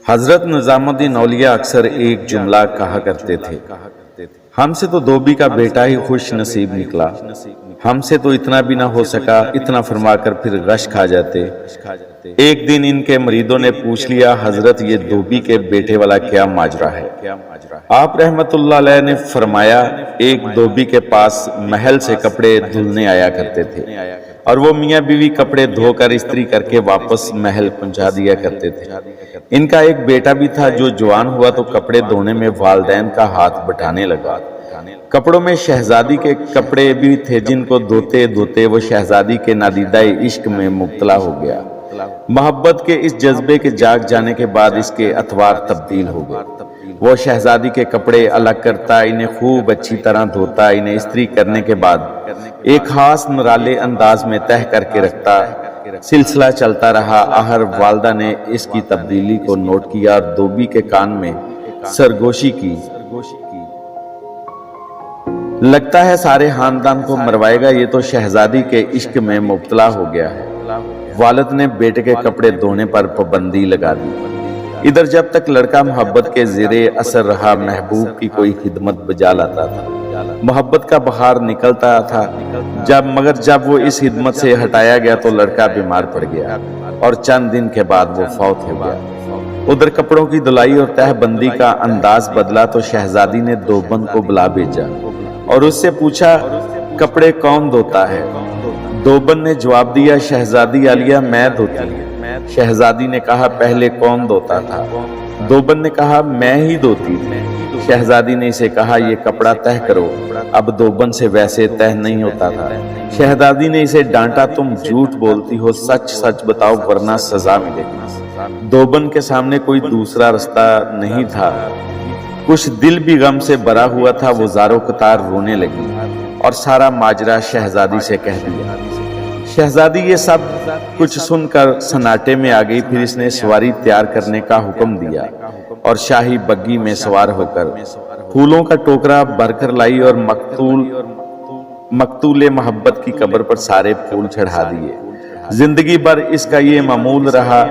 حضرت نظام الدین اولیاء اکثر ایک جملہ کہا کرتے تھے، ہم سے تو دھوبی کا بیٹا ہی خوش نصیب نکلا، ہم سے تو اتنا بھی نہ ہو سکا، اتنا فرما کر پھر غش کھا جاتے۔ ایک دن ان کے مریدوں نے پوچھ لیا، حضرت یہ دھوبی کے بیٹے والا کیا ماجرا ہے؟ آپ رحمت اللہ علیہ نے فرمایا، ایک دھوبی کے پاس محل سے کپڑے دھلنے آیا کرتے تھے اور وہ میاں بیوی کپڑے دھو کر استری کر کے واپس محل پہنچا دیا کرتے تھے۔ ان کا ایک بیٹا بھی تھا جو جوان ہوا تو کپڑے دھونے میں والدین کا ہاتھ بٹانے لگا۔ کپڑوں میں شہزادی کے کپڑے بھی تھے جن کو دھوتے دھوتے وہ شہزادی کے نادیدہ عشق میں مبتلا ہو گیا۔ محبت کے اس جذبے کے جاگ جانے کے بعد اس کے اطوار تبدیل ہو گئے۔ وہ شہزادی کے کپڑے الگ کرتا، انہیں خوب اچھی طرح دھوتا، انہیں استری کرنے کے بعد ایک خاص نرالے انداز میں تہہ کر کے رکھتا۔ سلسلہ چلتا رہا، آخر والدہ نے اس کی تبدیلی کو نوٹ کیا اور دھوبی کے کان میں سرگوشی کی۔ لگتا ہے سارے خاندان کو مروائے گا، یہ تو شہزادی کے عشق میں مبتلا ہو گیا ہے۔ والد نے بیٹے کے کپڑے دھونے پر پابندی لگا دی۔ ادھر جب تک لڑکا محبت کے زیر اثر رہا، محبوب کی کوئی خدمت بجا لاتا تھا، محبت کا بخار نکلتا تھا، مگر جب وہ اس خدمت سے ہٹایا گیا تو لڑکا بیمار پڑ گیا اور چند دن کے بعد وہ فوت ہو گیا۔ ادھر کپڑوں کی دھلائی اور تہہ بندی کا انداز بدلا تو شہزادی نے دوبند کو بلا بھیجا اور اس سے پوچھا، کپڑے کون دھوتا ہے؟ دوبند نے جواب دیا، شہزادی عالیہ میں دھوتی ہوں۔ شہزادی نے کہا، پہلے کون دھوتا تھا؟ دوبند نے کہا، میں ہی دھوتی تھی۔ شہزادی نے اسے کہا، یہ کپڑا تہہ کرو۔ اب دوبند سے ویسے تہہ نہیں ہوتا تھا۔ شہزادی نے اسے ڈانٹا، تم جھوٹ بولتی ہو، سچ سچ بتاؤ ورنہ سزا ملے گی۔ دوبند کے سامنے کوئی دوسرا رستہ نہیں تھا۔ کچھ دل بھی غم سے بھرا ہوا تھا، وہ زاروں قطار رونے لگی اور سارا ماجرا شہزادی سے کہہ دیا۔ شہزادی یہ سب کچھ سن کر سناٹے میں آ گئی، پھر اس نے سواری تیار کرنے کا حکم دیا اور شاہی بگی میں سوار ہو کر پھولوں کا ٹوکرا بھر کر لائی اور مقتول محبت کی قبر پر سارے پھول چڑھا دیے۔ زندگی بھر اس کا یہ معمول رہا،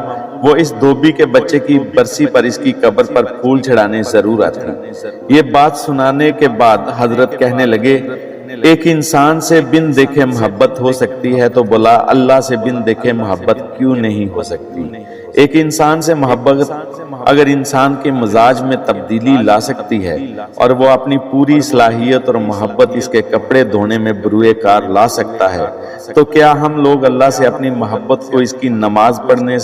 وہ اس دھوبی کے بچے کی برسی پر اس کی قبر پر پھول چڑھانے ضرور آتی۔ یہ بات سنانے کے بعد حضرت کہنے لگے، ایک انسان سے بن دیکھے محبت ہو سکتی ہے تو بولا، اللہ سے بن دیکھے محبت کیوں نہیں ہو سکتی؟ ایک انسان سے محبت اگر انسان کے مزاج میں تبدیلی لا سکتی ہے اور وہ اپنی پوری صلاحیت اور محبت اس کے کپڑے دھونے میں بروئے کار لا سکتا ہے تو کیا ہم لوگ اللہ سے اپنی محبت کو اس کی نماز پڑھنے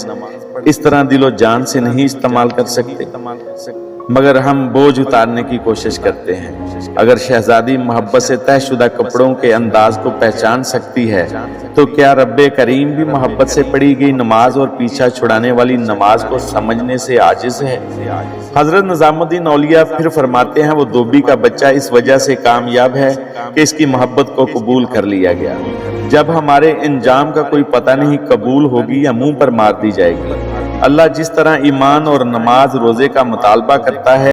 اس طرح دل و جان سے نہیں استعمال کر سکتے؟ مگر ہم بوجھ اتارنے کی کوشش کرتے ہیں۔ اگر شہزادی محبت سے طے شدہ کپڑوں کے انداز کو پہچان سکتی ہے تو کیا رب کریم بھی محبت سے پڑھی گئی نماز اور پیچھا چھڑانے والی نماز کو سمجھنے سے عاجز ہے؟ حضرت نظام الدین اولیاء پھر فرماتے ہیں، وہ دھوبی کا بچہ اس وجہ سے کامیاب ہے کہ اس کی محبت کو قبول کر لیا گیا۔ جب ہمارے انجام کا کوئی پتہ نہیں، قبول ہوگی یا منہ پر مار دی جائے گی۔ اللہ جس طرح ایمان اور نماز روزے کا مطالبہ کرتا ہے